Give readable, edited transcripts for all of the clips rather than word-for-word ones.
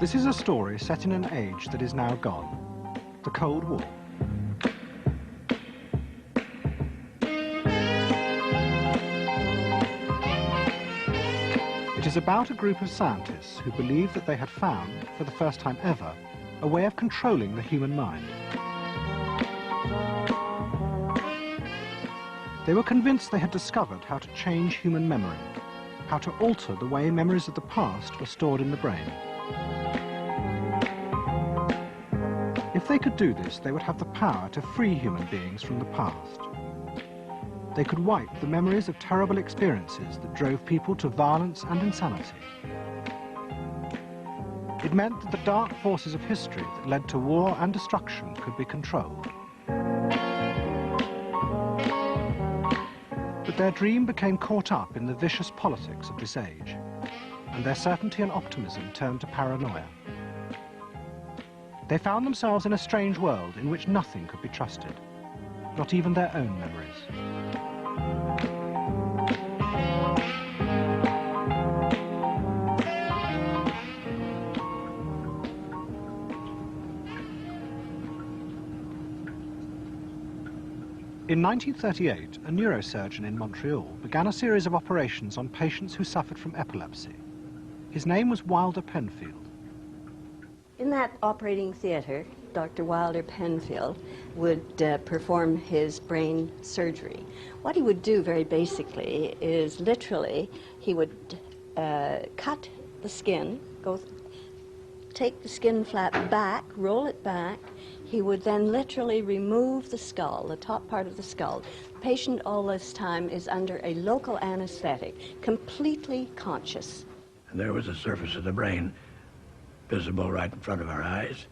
This is a story set in an age that is now gone, the Cold War. It is about a group of scientists who believed that they had found, for the first time ever, a way of controlling the human mind. They were convinced they had discovered how to change human memory, how to alter the way memories of the past were stored in the brain. If they could do this, they would have the power to free human beings from the past. They could wipe the memories of terrible experiences that drove people to violence and insanity. It meant that the dark forces of history that led to war and destruction could be controlled. But their dream became caught up in the vicious politics of this age, and their certainty and optimism turned to paranoia. They found themselves in a strange world in which nothing could be trusted, not even their own memories. In 1938, a neurosurgeon in Montreal began a series of operations on patients who suffered from epilepsy. His name was Wilder Penfield. In that operating theater, Dr. Wilder Penfield would perform his brain surgery. What he would do very basically is literally he would cut the skin, take the skin flap back, roll it back. He would then literally remove the skull, the top part of the skull. The patient all this time is under a local anesthetic, completely conscious. And there was a surface of the brain visible right in front of our eyes.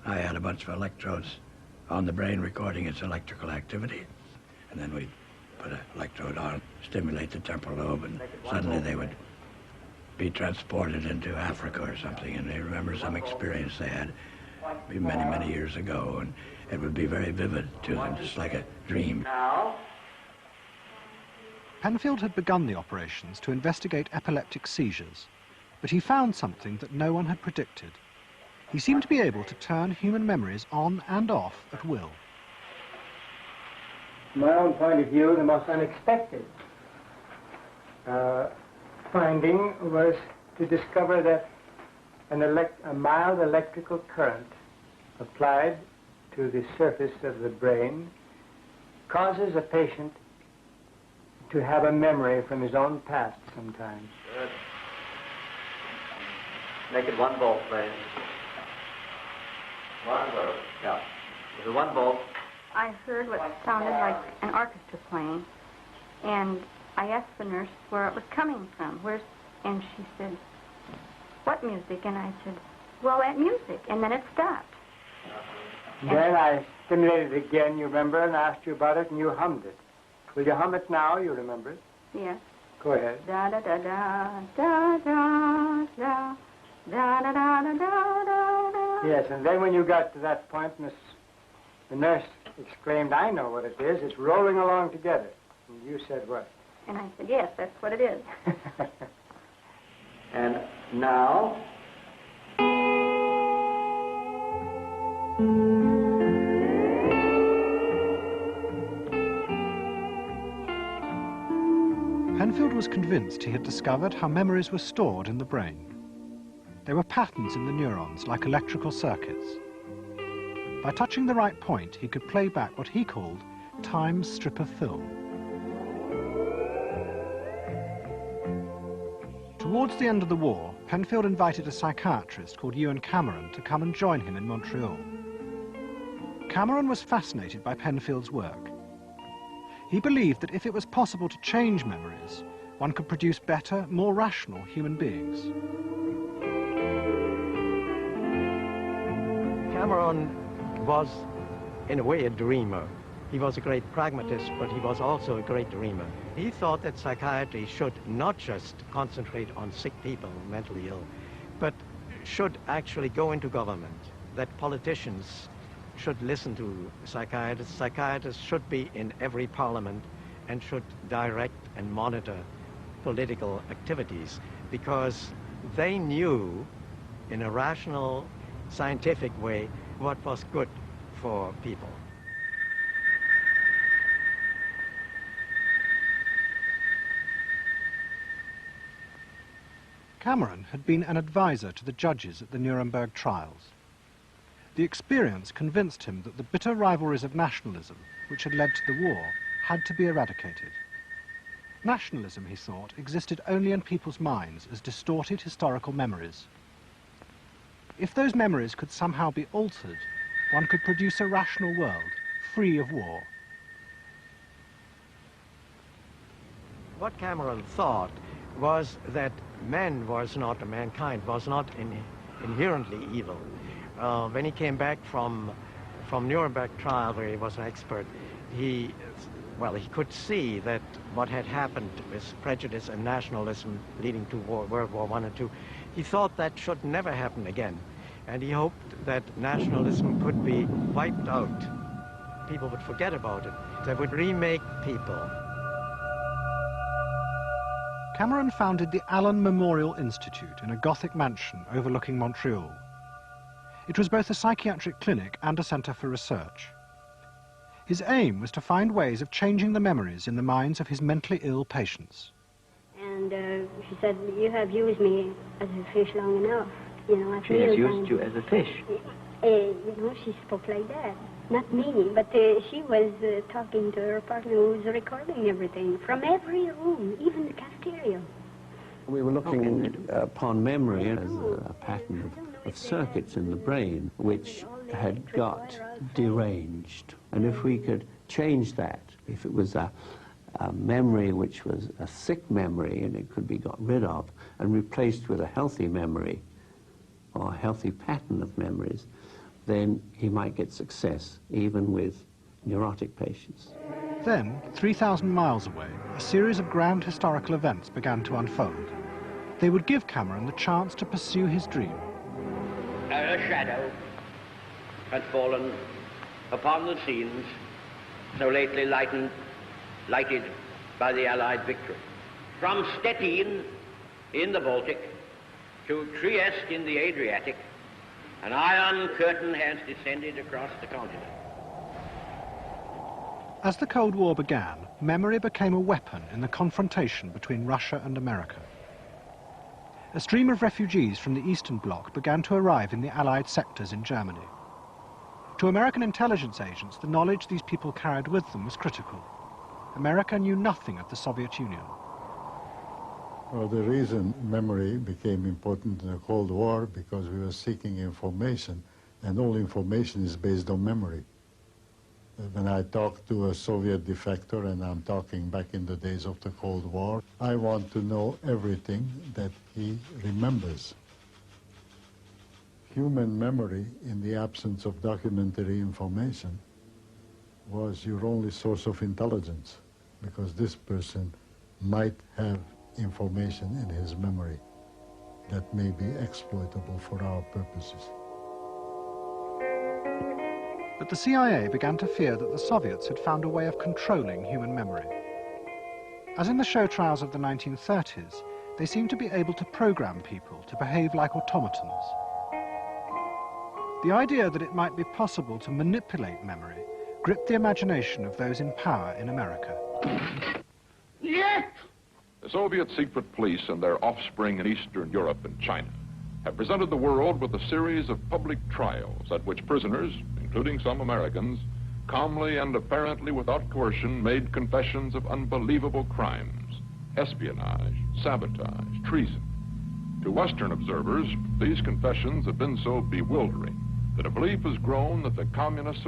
I had a bunch of electrodes on the brain recording its electrical activity. And then we'd put an electrode on, stimulate the temporal lobe, and suddenly they would be transported into Africa or something, and they remember some experience they had many, many years ago, and it would be very vivid to them, just like a dream. Penfield had begun the operations to investigate epileptic seizures, but he found something that no one had predicted. He seemed to be able to turn human memories on and off at will. From my own point of view, the most unexpected finding was to discover that a mild electrical current applied to the surface of the brain causes a patient to have a memory from his own past sometimes. Good. Make it 1 volt, please. 1 volt. Yeah. Is it 1 volt? I heard what sounded like an orchestra playing, and I asked the nurse where it was coming from. And she said, "What music?" And I said, "Well, that music." And then it stopped. Then I stimulated it again, you remember, and asked you about it, and you hummed it. Will you hum it now? You remember it? Yes. Go ahead. Da da da da da da da da da da da da da. Yes, and then when you got to that point, the nurse exclaimed, "I know what it is. It's rolling along together." And you said what? And I said, "Yes, that's what it is." And now? Penfield was convinced he had discovered how memories were stored in the brain. There were patterns in the neurons, like electrical circuits. By touching the right point, he could play back what he called time's strip of film. Towards the end of the war, Penfield invited a psychiatrist called Ewan Cameron to come and join him in Montreal. Cameron was fascinated by Penfield's work. He believed that if it was possible to change memories, one could produce better, more rational human beings. Cameron was, in a way, a dreamer. He was a great pragmatist, but he was also a great dreamer. He thought that psychiatry should not just concentrate on sick people, mentally ill, but should actually go into government, that politicians should listen to psychiatrists. Psychiatrists should be in every parliament and should direct and monitor political activities, because they knew in a rational, scientific way what was good for people. Cameron had been an advisor to the judges at the Nuremberg trials. The experience convinced him that the bitter rivalries of nationalism, which had led to the war, had to be eradicated. Nationalism, he thought, existed only in people's minds as distorted historical memories. If those memories could somehow be altered, one could produce a rational world, free of war. What Cameron thought was that mankind was not inherently evil. When he came back from Nuremberg trial, where he was an expert, he could see that what had happened with prejudice and nationalism leading to World War I and II, he thought that should never happen again. And he hoped that nationalism could be wiped out. People would forget about it. They would remake people. Cameron founded the Allen Memorial Institute in a Gothic mansion overlooking Montreal. It was both a psychiatric clinic and a centre for research. His aim was to find ways of changing the memories in the minds of his mentally ill patients. And she said, "You have used me as a fish long enough. You know, She has used you as a fish. You know, she spoke like that. Not me, but she was talking to her partner who was recording everything from every room, even the cafeteria. We were looking upon memory as a pattern of circuits in the brain which had got deranged. And if we could change that, if it was a memory which was a sick memory and it could be got rid of and replaced with a healthy memory or a healthy pattern of memories, then he might get success even with neurotic patients. Then, 3,000 miles away, a series of grand historical events began to unfold. They would give Cameron the chance to pursue his dream. A shadow had fallen upon the scenes so lately lighted by the Allied victory. From Stettin in the Baltic to Trieste in the Adriatic, an iron curtain has descended across the continent. As the Cold War began, memory became a weapon in the confrontation between Russia and America. A stream of refugees from the Eastern Bloc began to arrive in the Allied sectors in Germany. To American intelligence agents, the knowledge these people carried with them was critical. America knew nothing of the Soviet Union. Well, the reason memory became important in the Cold War because we were seeking information, and all information is based on memory. When I talk to a Soviet defector, and I'm talking back in the days of the Cold War, I want to know everything that he remembers. Human memory, in the absence of documentary information, was your only source of intelligence, because this person might have information in his memory that may be exploitable for our purposes. But the CIA began to fear that the Soviets had found a way of controlling human memory. As in the show trials of the 1930s, they seemed to be able to program people to behave like automatons. The idea that it might be possible to manipulate memory gripped the imagination of those in power in America. Yes! The Soviet secret police and their offspring in Eastern Europe and China have presented the world with a series of public trials at which prisoners, including some Americans, calmly and apparently without coercion made confessions of unbelievable crimes, espionage, sabotage, treason. To Western observers, these confessions have been so bewildering that a belief has grown that the communists